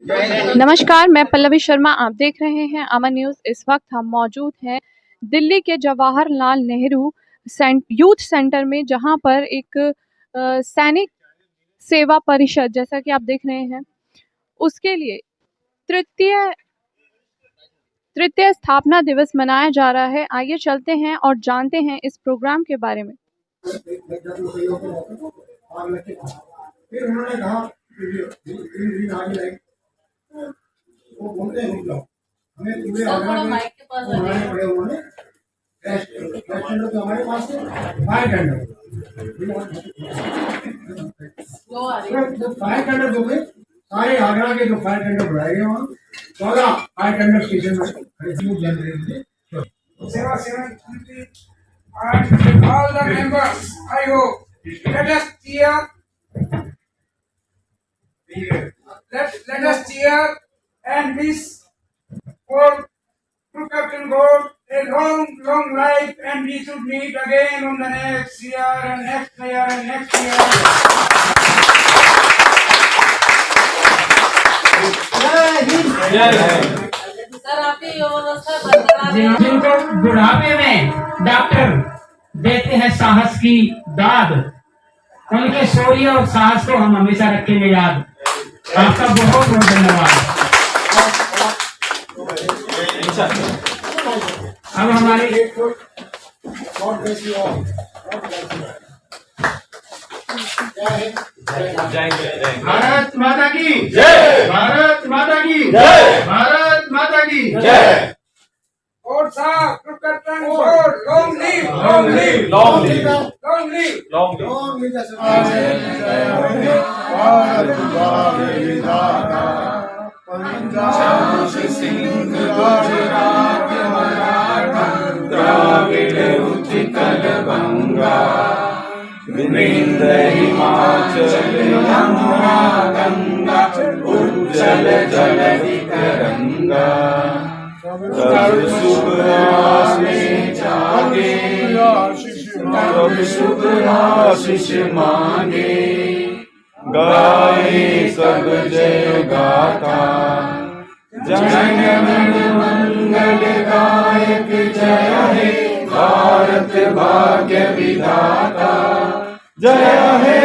नमस्कार, मैं पल्लवी शर्मा। आप देख रहे हैं अमन न्यूज़। इस वक्त हम मौजूद हैं दिल्ली के जवाहरलाल नेहरू यूथ सेंटर में, जहां पर एक सैनिक सेवा परिषद, जैसा कि आप देख रहे हैं, उसके लिए तृतीय तृतीय स्थापना दिवस मनाया जा रहा है। आइए चलते हैं और जानते हैं इस प्रोग्राम के बारे में। फिर उन्होंने कहा वो बोलते हैं हमें पूरे बनाने पड़े। उन्होंने तो हमारे पास फायर टेंडर फायर टेंडर हो गए। सारे आगरा के जो फायर टेंडर बढ़ाए गए वहाँ 14 फायर टेंडर स्टेशन में सेवा सेवा all the members, I hope, let us cheer and wish for Captain God a long life, and we should meet again on the next year and next year and next year. जिनको बुढ़ापे में doctor देते हैं साहस की दाद, उनके शौर्य और साहस को हम हमेशा रखेंगे याद। आपका बहुत बहुत धन्यवाद। अब हमारे भारत माता की जय, भारत माता की जय, भारत माता की जय। और साहब कर्तन और long live, long live, long live, long live, long live. Bharat भाग्य विधाता, पंजाब सिंध गुजरात मराठा द्राविड़ उत्कल बंगा, विंध्य हिमाचल यमुना गंगा, उज्जल जलधि तरंगा। तब शुभ आशीष जागे, तब शुभ आशीष मांगे, गाए सब जय गाथा, जन गण मंगल गायक जय हे भारत भाग्य विधाता। जय हे,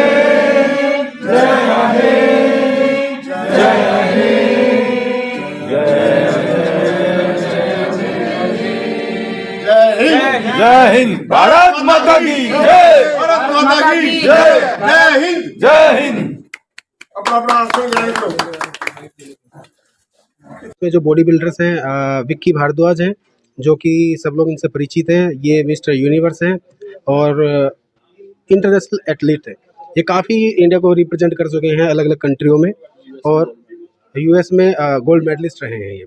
जय हे, जय हे, जय हिंद, भारत माता की जय, भारत माता की जय, जय हिंद, जय हिंद। अपना अपना आसन ग्रहण करो। में जो बॉडी बिल्डर्स हैं, विक्की भारद्वाज हैं, जो कि सब लोग इनसे परिचित हैं। ये मिस्टर यूनिवर्स हैं और इंटरनेशनल एथलीट हैं। ये काफ़ी इंडिया को रिप्रेजेंट कर चुके हैं अलग अलग कंट्रियों में, और यूएस में गोल्ड मेडलिस्ट रहे हैं ये।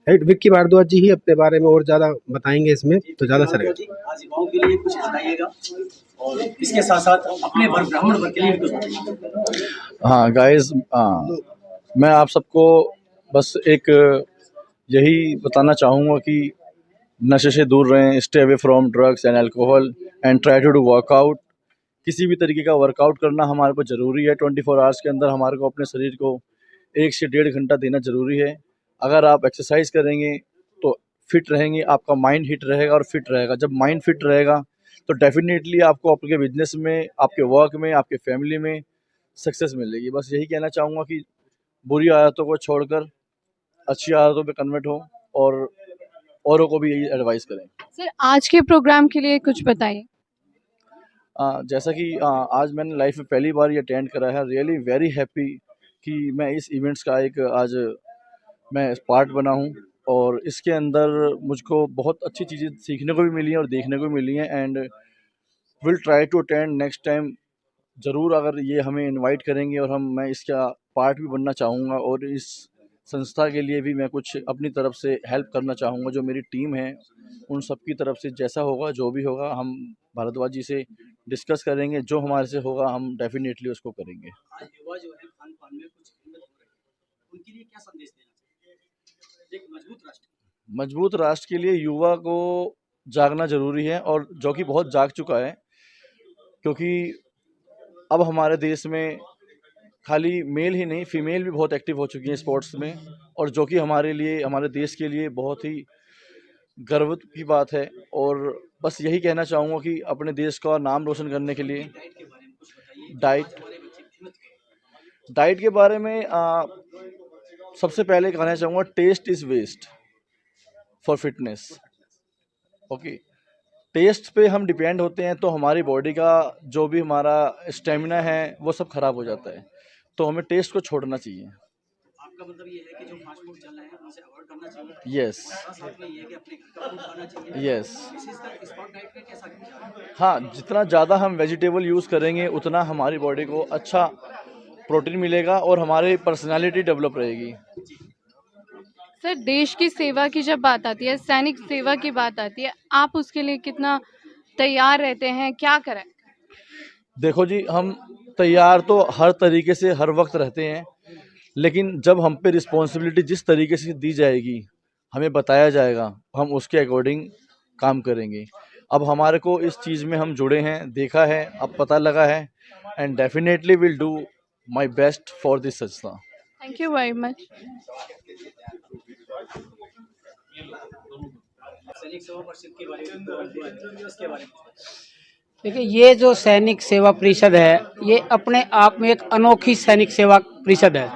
राइट, विक्की भारद्वाज जी ही अपने बारे में और ज़्यादा बताएंगे इसमें, तो ज़्यादा सर आज युवाओं के लिए कुछ बताइएगा और इसके साथ साथ अपने वर्ग ब्राह्मण वर्ग के लिए कुछ बताइएगा। हाँ गाइस, मैं आप सबको बस एक यही बताना चाहूँगा कि नशे से दूर रहें, stay away from drugs and alcohol and try to do workout. किसी भी तरीके का वर्कआउट करना हमारे को ज़रूरी है। 24 आवर्स के अंदर हमारे को अपने शरीर को 1 से 1.5 घंटा देना ज़रूरी है। अगर आप एक्सरसाइज करेंगे तो फिट रहेंगे, आपका माइंड हिट रहेगा और फिट रहेगा। जब माइंड फिट रहेगा तो डेफिनेटली आपको आपके बिजनेस में, आपके वर्क में, आपके फैमिली में सक्सेस मिलेगी। बस यही कहना चाहूँगा कि बुरी आदतों को छोड़कर अच्छी आदतों पे कन्वर्ट हो और औरों को भी यही एडवाइस करें। सर, आज के प्रोग्राम के लिए कुछ बताइए। जैसा कि आज मैंने लाइफ में पहली बार ये अटेंड करा है, रियली वेरी हैप्पी कि मैं इस इवेंट्स का एक आज मैं पार्ट बना हूँ, और इसके अंदर मुझको बहुत अच्छी चीज़ें सीखने को भी मिली हैं और देखने को भी मिली हैं। And will try to attend next time ज़रूर, अगर ये हमें इनवाइट करेंगे, और मैं इसका पार्ट भी बनना चाहूँगा, और इस संस्था के लिए भी मैं कुछ अपनी तरफ से हेल्प करना चाहूँगा। जो मेरी टीम है उन सब की तरफ से जैसा होगा, जो भी होगा, हम भारद्वाज जी से डिस्कस करेंगे। जो हमारे से होगा हम डेफिनेटली उसको करेंगे। आज युवा जो है खान पान में कुछ हिम्मत हो रही है, उनके लिए क्या संदेश देना चाहिए एक मजबूत राष्ट्र के लिए युवा को जागना जरूरी है, और जो कि बहुत जाग चुका है, क्योंकि अब हमारे देश में खाली मेल ही नहीं, फीमेल भी बहुत एक्टिव हो चुकी हैं स्पोर्ट्स में, और जो कि हमारे लिए, हमारे देश के लिए बहुत ही गर्व की बात है। और बस यही कहना चाहूँगा कि अपने देश का नाम रोशन करने के लिए डाइट के बारे में सबसे पहले कहना चाहूँगा, taste is waste for fitness. Okay, taste पे हम डिपेंड होते हैं तो हमारी बॉडी का जो भी हमारा स्टेमिना है वो सब खराब हो जाता है, तो हमें टेस्ट को छोड़ना चाहिए। आपका मतलब ये है कि जो फास्ट फूड चल रहे हैं उनसे अवॉइड करना चाहिए। यस, साथ में ये है कि अपने घर का फूड खाना चाहिए। यस, विशेषकर स्पॉट डाइट का कैसा विचार है? हाँ, जितना ज़्यादा हम वेजिटेबल यूज़ करेंगे उतना हमारी बॉडी को अच्छा प्रोटीन मिलेगा और हमारी पर्सनालिटी डेवलप रहेगी। सर, देश की सेवा की जब बात आती है, सैनिक सेवा की बात आती है, आप उसके लिए कितना तैयार रहते हैं, क्या करें? देखो जी, हम तैयार तो हर तरीके से हर वक्त रहते हैं, लेकिन जब हम पे रिस्पॉन्सिबिलिटी जिस तरीके से दी जाएगी, हमें बताया जाएगा, हम उसके अकॉर्डिंग काम करेंगे। अब हमारे को इस चीज़ में हम जुड़े हैं, देखा है, अब पता लगा है, and definitely will do my best for this संस्था। Thank you very much. Sainik Seva परिषद के बारे में, इसके बारे में देखिए, ये जो सैनिक सेवा परिषद है, ये अपने आप में एक अनोखी सैनिक सेवा परिषद है,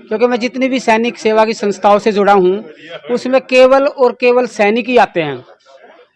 क्योंकि मैं जितनी भी सैनिक सेवा की संस्थाओं से जुड़ा हूँ उसमें केवल और केवल सैनिक ही आते हैं।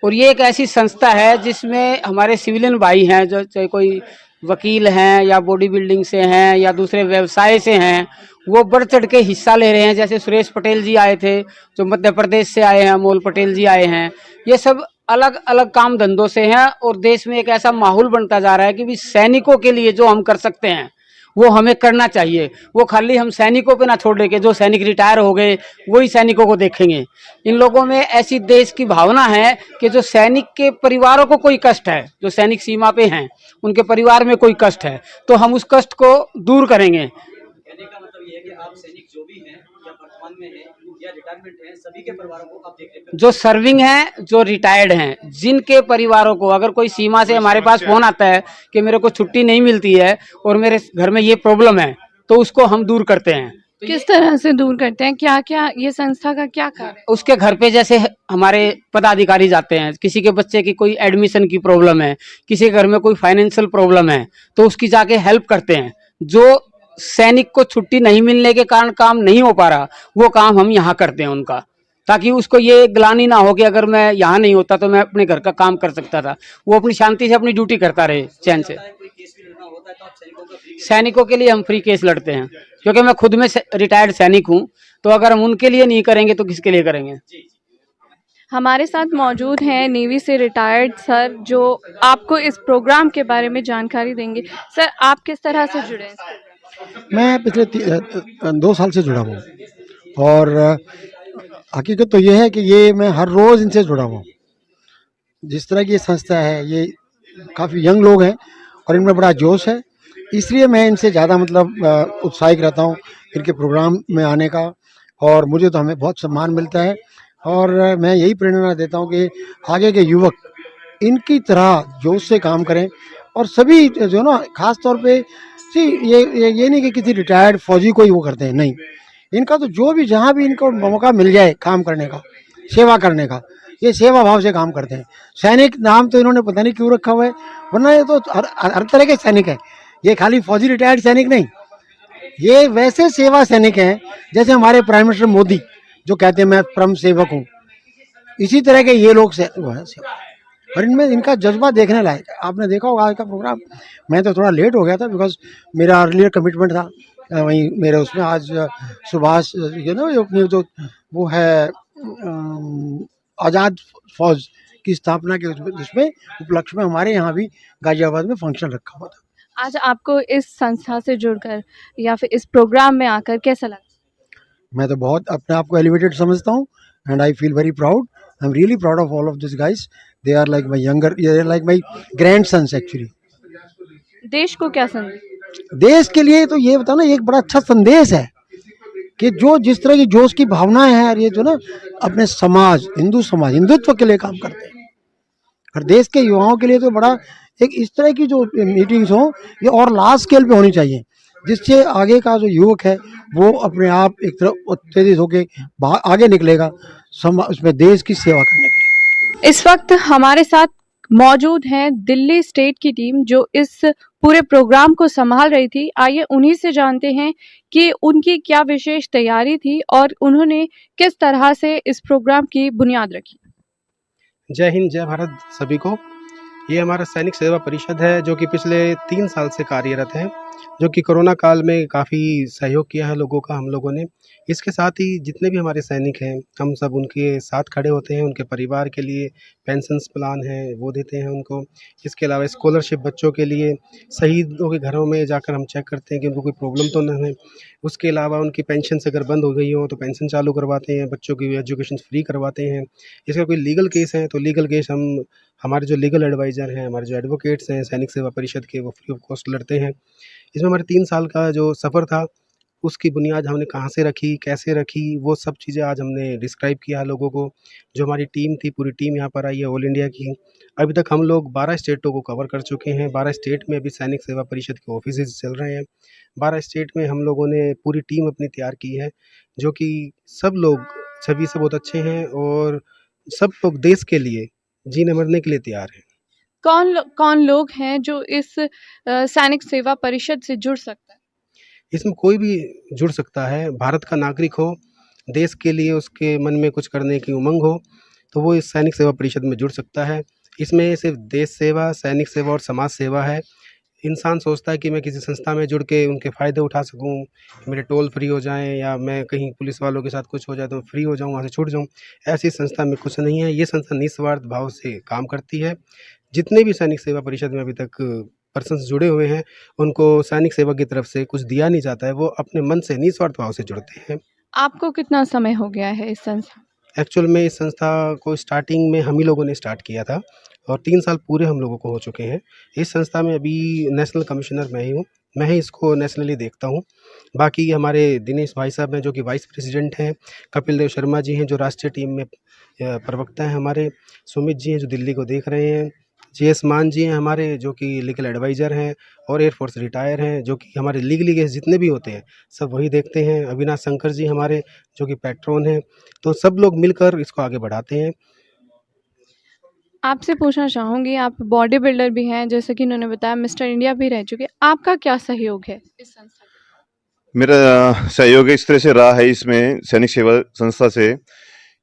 और ये एक ऐसी संस्था है जिसमें हमारे सिविलियन भाई हैं, जो चाहे कोई वकील हैं या बॉडी बिल्डिंग से हैं या दूसरे व्यवसाय से हैं, वो बढ़ चढ़ के हिस्सा ले रहे हैं। जैसे सुरेश पटेल जी आए थे जो मध्य प्रदेश से आए हैं, अमोल पटेल जी आए हैं, ये सब अलग अलग काम धंधों से हैं। और देश में एक ऐसा माहौल बनता जा रहा है कि भी सैनिकों के लिए जो हम कर सकते हैं वो हमें करना चाहिए। वो खाली हम सैनिकों पे ना छोड़ के जो सैनिक रिटायर हो गए वही सैनिकों को देखेंगे। इन लोगों में ऐसी देश की भावना है कि जो सैनिक के परिवारों को कोई कष्ट है, जो सैनिक सीमा पे हैं उनके परिवार में कोई कष्ट है, तो हम उस कष्ट को दूर करेंगे। कहने का मतलब ये है कि आप सैनिक जो भी हैं या वर्तमान में हैं या रिटायरमेंट हैं, सभी के परिवारों को आप देख रहे हैं। जो सर्विंग हैं, जो रिटायर्ड हैं, जिनके परिवारों को अगर कोई सीमा से हमारे पास फोन आता है कि मेरे को छुट्टी नहीं मिलती है और मेरे घर में ये प्रॉब्लम है, तो उसको हम दूर करते हैं। किस तरह से दूर करते हैं, क्या क्या ये संस्था का क्या कार्य है? उसके घर पे जैसे हमारे पदाधिकारी जाते हैं, किसी के बच्चे की कोई एडमिशन की प्रॉब्लम है, किसी के घर में कोई फाइनेंशियल प्रॉब्लम है, तो उसकी जाके हेल्प करते हैं। जो सैनिक को छुट्टी नहीं मिलने के कारण काम नहीं हो पा रहा, वो काम हम यहाँ करते हैं उनका, ताकि उसको ये ग्लानि ना हो कि अगर मैं यहाँ नहीं होता तो मैं अपने घर का काम कर सकता था। वो अपनी शांति से अपनी ड्यूटी करता रहे चैन से। कोई केस भी लड़ना होता है तो आप सैनिकों का फ्री सैनिकों के लिए हम फ्री केस लड़ते हैं, क्योंकि मैं खुद में रिटायर्ड सैनिक हूँ, तो अगर हम उनके लिए नहीं करेंगे तो किसके लिए करेंगे। हमारे साथ मौजूद हैं नेवी से रिटायर्ड सर, जो आपको इस प्रोग्राम के बारे में जानकारी देंगे। सर, आप किस तरह से जुड़े हैं? मैं पिछले 2 साल से जुड़ा हूँ, और हकीकत तो ये है कि ये मैं हर रोज़ इनसे जुड़ा हूँ। जिस तरह की ये संस्था है, ये काफ़ी यंग लोग हैं और इनमें बड़ा जोश है, इसलिए मैं इनसे ज़्यादा मतलब उत्साहित रहता हूँ इनके प्रोग्राम में आने का, और मुझे तो हमें बहुत सम्मान मिलता है। और मैं यही प्रेरणा देता हूँ कि आगे के युवक इनकी तरह जोश से काम करें, और सभी जो ना खास तौर पे ये नहीं कि किसी रिटायर्ड फौजी को ही वो करते हैं, नहीं, इनका तो जो भी जहाँ भी इनको मौका मिल जाए काम करने का, सेवा करने का, ये सेवा भाव से काम करते हैं। सैनिक नाम तो इन्होंने पता नहीं क्यों रखा हुआ है, वरना ये तो हर तरह के सैनिक है। ये खाली फौजी रिटायर्ड सैनिक नहीं, ये वैसे सेवा सैनिक हैं जैसे हमारे प्राइम मिनिस्टर मोदी जो कहते हैं मैं परम सेवक हूँ, इसी तरह के ये लोग वो है सेवा। और इनमें इनका जज्बा देखने लायक है। आपने देखा होगा आज का प्रोग्राम, मैं तो थोड़ा लेट हो गया था बिकॉज मेरा अर्लियर कमिटमेंट था वहीं मेरे उसमें। आज सुभाष जो वो है आज़ाद फौज की स्थापना के उसमें उपलक्ष्य में हमारे यहाँ भी गाजियाबाद में फंक्शन रखा हुआ था। आज आपको इस संस्था से जुड़कर या फिर इस प्रोग्राम में आकर कैसा लगा? मैं तो बहुत अपने आप को एलिवेटेड समझता हूँ, and I feel very proud. I am really proud of all of this guys. They are like my younger, they are like my grandsons actually. देश को क्या संदेश? देश के लिए तो ये बताओ ना, एक बड़ा अच्छा संदेश है कि जो जिस तरह की जोश की भावनाएं हैं, और ये जो ना अपने समाज, हिंदुत्व के लिए काम करते हैं, और देश के युवाओं के लिए तो बड़ा एक इस तरह की जो मीटिंग्स हो ये और लार्ज स्केल पे होनी चाहिए, जिससे आगे का जो युवक है वो अपने आप एक तरफ उत्तेजित होकर आगे निकलेगा उसमें देश की सेवा करने के लिए। इस वक्त हमारे साथ मौजूद हैं दिल्ली स्टेट की टीम जो इस पूरे प्रोग्राम को संभाल रही थी। आइए उन्हीं से जानते हैं कि उनकी क्या विशेष तैयारी थी और उन्होंने किस तरह से इस प्रोग्राम की बुनियाद रखी। जय हिंद, जय भारत सभी को। ये हमारा सैनिक सेवा परिषद है जो कि पिछले 3 साल से कार्यरत है, जो कि कोरोना काल में काफ़ी सहयोग किया है लोगों का हम लोगों ने। इसके साथ ही जितने भी हमारे सैनिक हैं हम सब उनके साथ खड़े होते हैं, उनके परिवार के लिए पेंशन्स प्लान है वो देते हैं उनको। इसके अलावा स्कॉलरशिप बच्चों के लिए, शहीदों के घरों में जाकर हम चेक करते हैं कि उनको कोई प्रॉब्लम तो नहीं है। उसके अलावा उनकी पेंशन अगर बंद हो गई हो तो पेंशन चालू करवाते हैं, बच्चों की एजुकेशन फ्री करवाते हैं। इसका कोई लीगल केस है तो लीगल केस हम हमारे जो लीगल एडवाइज़र हैं, हमारे जो एडवोकेट्स हैं सैनिक सेवा परिषद के, वो फ्री ऑफ कॉस्ट लड़ते हैं। इसमें हमारे 3 साल का जो सफ़र था उसकी बुनियाद हमने कहाँ से रखी, कैसे रखी, वो सब चीज़ें आज हमने डिस्क्राइब किया लोगों को। जो हमारी टीम थी, पूरी टीम यहाँ पर आई है ऑल इंडिया की। अभी तक हम लोग 12 स्टेटों को कवर कर चुके हैं। 12 स्टेट में अभी सैनिक सेवा परिषद के ऑफिसेज चल रहे हैं। 12 स्टेट में हम लोगों ने पूरी टीम अपनी तैयार की है, जो कि सब लोग सभी से बहुत अच्छे हैं और सब लोग देश के लिए जीने मरने के लिए तैयार हैं। कौन लोग हैं जो इस सैनिक सेवा परिषद से जुड़ सकता है? इसमें कोई भी जुड़ सकता है। भारत का नागरिक हो, देश के लिए उसके मन में कुछ करने की उमंग हो, तो वो इस सैनिक सेवा परिषद में जुड़ सकता है। इसमें सिर्फ देश सेवा, सैनिक सेवा और समाज सेवा है। इंसान सोचता है कि मैं किसी संस्था में जुड़ के उनके फ़ायदे उठा सकूं, मेरे टोल फ्री हो जाएं या मैं कहीं पुलिस वालों के साथ कुछ हो जाए तो फ्री हो जाऊं, वहाँ से छूट जाऊं। ऐसी संस्था में कुछ नहीं है। ये संस्था निस्वार्थ भाव से काम करती है। जितने भी सैनिक सेवा परिषद में अभी तक पर्सन्स जुड़े हुए हैं, उनको सैनिक सेवा की तरफ से कुछ दिया नहीं जाता है, वो अपने मन से निस्वार्थ भाव से जुड़ते हैं। आपको कितना समय हो गया है इस संस्था? एक्चुअल में इस संस्था को स्टार्टिंग में हम ही लोगों ने स्टार्ट किया था और 3 साल पूरे हम लोगों को हो चुके हैं। इस संस्था में अभी नेशनल कमिश्नर मैं ही हूँ, मैं ही इसको नेशनली देखता हूँ। बाकी हमारे दिनेश भाई साहब हैं जो कि वाइस प्रेसिडेंट हैं, कपिल देव शर्मा जी हैं जो राष्ट्रीय टीम में प्रवक्ता हैं हमारे, सुमित जी हैं जो दिल्ली को देख रहे हैं, JS मान जी हैं हमारे जो कि लीगल एडवाइज़र हैं और एयरफोर्स रिटायर हैं, जो कि हमारे लीगली केस जितने भी होते हैं सब वही देखते हैं। अविनाश शंकर जी हमारे जो कि पैट्रॉन हैं। तो सब लोग मिलकर इसको आगे बढ़ाते हैं। आपसे पूछना चाहूँगी, आप बॉडी बिल्डर भी हैं, जैसे कि इन्होंने बताया मिस्टर इंडिया भी रह चुके हैं। आपका क्या सहयोग है इस संस्था में? मेरा सहयोग इस तरह से रहा है इसमें सैनिक सेवा संस्था से,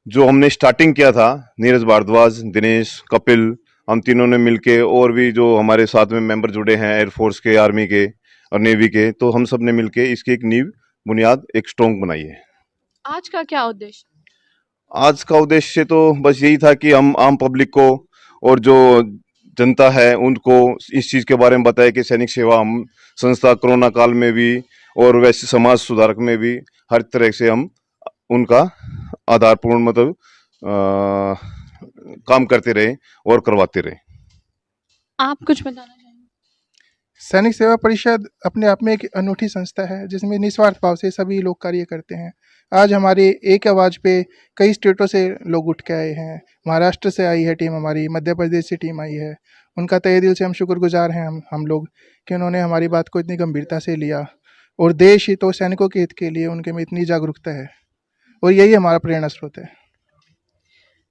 जो हमने स्टार्टिंग किया था, नीरज भारद्वाज, दिनेश, कपिल, हम तीनों ने मिलके, और भी जो हमारे साथ में मेंबर जुड़े हैं एयरफोर्स के, आर्मी के और नेवी के, तो हम सब ने मिलके इसकी एक नींव बुनियाद एक स्ट्रॉन्ग बनाई है। आज का क्या उद्देश्य? आज का उद्देश्य तो बस यही था कि हम आम पब्लिक को और जो जनता है उनको इस चीज़ के बारे में बताए कि सैनिक सेवा हम संस्था कोरोना काल में भी और वैसे समाज सुधारक में भी हर तरह से हम उनका आधारपूर्ण मतलब काम करते रहे और करवाते रहे। आप कुछ बताना चाहेंगे? सैनिक सेवा परिषद अपने आप में एक अनूठी संस्था है जिसमें निस्वार्थ भाव से सभी लोग कार्य करते हैं। आज हमारे एक आवाज़ पे कई स्टेटों से लोग उठ के आए हैं। महाराष्ट्र से आई है टीम हमारी, मध्य प्रदेश से टीम आई है। उनका तहे दिल से हम शुक्रगुजार हैं हम लोग कि उन्होंने हमारी बात को इतनी गंभीरता से लिया और देश हित और सैनिकों के हित के लिए उनके में इतनी जागरूकता है और यही हमारा प्रेरणा स्रोत है।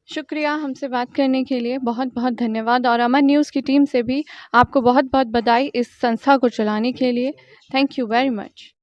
शुक्रिया हमसे बात करने के लिए, बहुत बहुत धन्यवाद। और अमर न्यूज़ की टीम से भी आपको बहुत बहुत बधाई इस संस्था को चलाने के लिए। Thank you very much.